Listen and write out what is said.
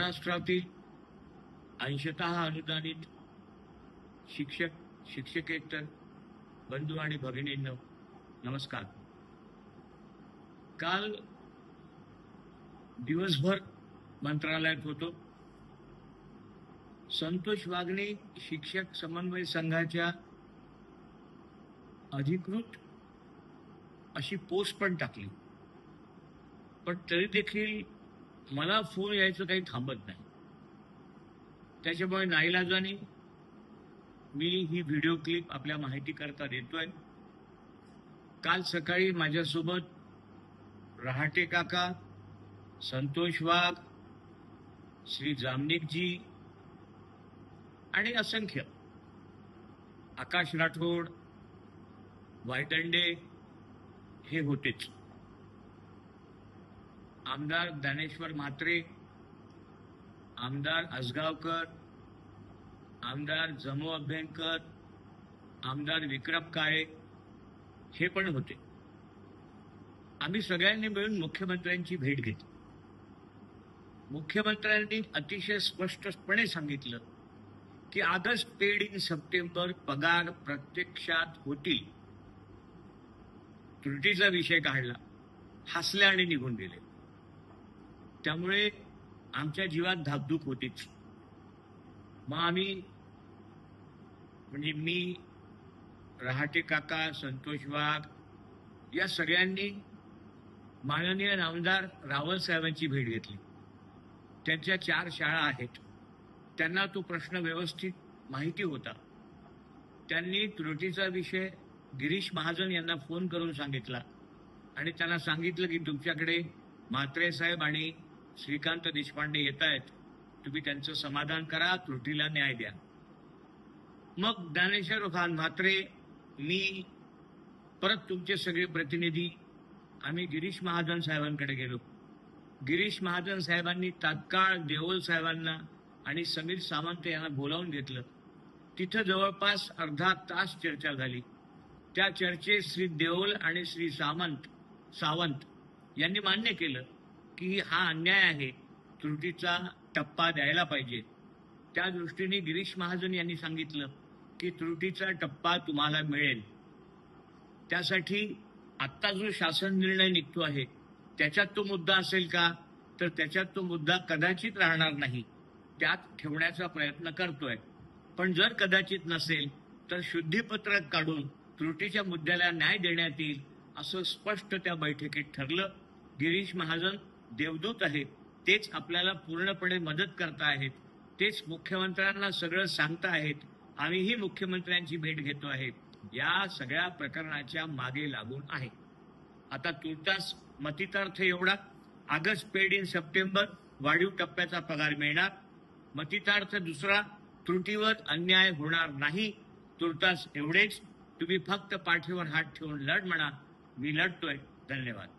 महाराष्ट्रातील अंशतः अनुदानित शिक्षक शिक्षकेतर बंधू आणि भगिनींनो नमस्कार। काल दिवसभर मंत्रालयात होतो। संतोष वागणे शिक्षक समन्वय संघाच्या अधिकृत अशी पोस्ट पण टाकली, पण तरी देखील मला फोन यायचं काही थांबत नाही। त्याच्यामुळे नाईलाजाने मी ही व्हिडिओ क्लिप आपल्या माहितीकरता देतोय। काल सकाळी माझ्यासोबत रहाटे काका, संतोष वाघ, श्री जामनिकजी आणि असंख्य आकाश राठोड, वायदंडे हे होतेच। आमदार ज्ञानेश्वर म्हात्रे, आमदार असगावकर, आमदार जमो अभ्यंकर, आमदार विक्रम काळे हे पण होते। आम्ही सगळ्यांनी मिळून मुख्यमंत्र्यांची भेट घेतली। मुख्यमंत्र्यांनी अतिशय स्पष्टपणे सांगितलं की ऑगस्ट पेड इन सप्टेंबर पगार प्रत्यक्षात होतील। त्रुटीचा विषय काढला, हसले आणि निघून गेले। त्यामुळे आमच्या जीवात धाकधूक होतीच। मग आम्ही म्हणजे मी, रहाटे काका, संतोष वाघ या सगळ्यांनी माननीय आमदार रावल साहेबांची भेट घेतली। त्यांच्या 4 शाळा आहेत, त्यांना तो प्रश्न व्यवस्थित माहिती होता। त्यांनी त्रुटीचा विषय गिरीश महाजन यांना फोन करून सांगितला आणि त्यांना सांगितलं की तुमच्याकडे म्हात्रे साहेब आणि श्रीकांत देशपांडे येत आहेत, तुम्ही त्यांचं समाधान करा, त्रुटीला न्याय द्या। मग ज्ञानेश्वर खान म्हात्रे, मी, परत तुमचे सगळे प्रतिनिधी आम्ही गिरीश महाजन साहेबांकडे गेलो। गिरीश महाजन साहेबांनी तात्काळ देओल साहेबांना आणि समीर सावंत यांना बोलावून घेतलं। तिथं जवळपास अर्धा तास चर्चा झाली। त्या चर्चेत श्री देओल आणि श्री सावंत यांनी मान्य केलं की हा अन्याय आहे, त्रुटीचा टप्पा द्यायला पाहिजे। त्या दृष्टीने गिरीश महाजन यांनी सांगितलं की त्रुटीचा टप्पा तुम्हाला मिळेल। त्यासाठी आत्ता जो शासन निर्णय निघतो आहे त्याच्यात तो मुद्दा असेल का, तर त्याच्यात तो मुद्दा कदाचित राहणार नाही, त्यात ठेवण्याचा प्रयत्न करतोय। पण जर कदाचित नसेल तर शुद्धीपत्रक काढून त्रुटीच्या मुद्द्याला न्याय देण्यात येईल असं स्पष्ट त्या बैठकीत ठरलं। गिरीश महाजन देवदूत आहेत, तेच आपल्याला पूर्णपणे मदत करता आहेत, तेच मुख्यमंत्र्यांना सगळं सांगता आहेत। आम्हीही मुख्यमंत्र्यांची भेट घेतो आहे, या सगळ्या प्रकरणाच्या मागे लागून आहे। आता तुर्तास मतितार्थ एवढा, ऑगस्ट पेड इन सप्टेंबर वाढीव टप्प्याचा पगार मिळणार। मतितार्थ दुसरा, त्रुटीवर अन्याय होणार नाही। तुर्तास एवढेच, तुम्ही फक्त पाठीवर हात ठेवून लढ म्हणा, मी लढतोय। धन्यवाद।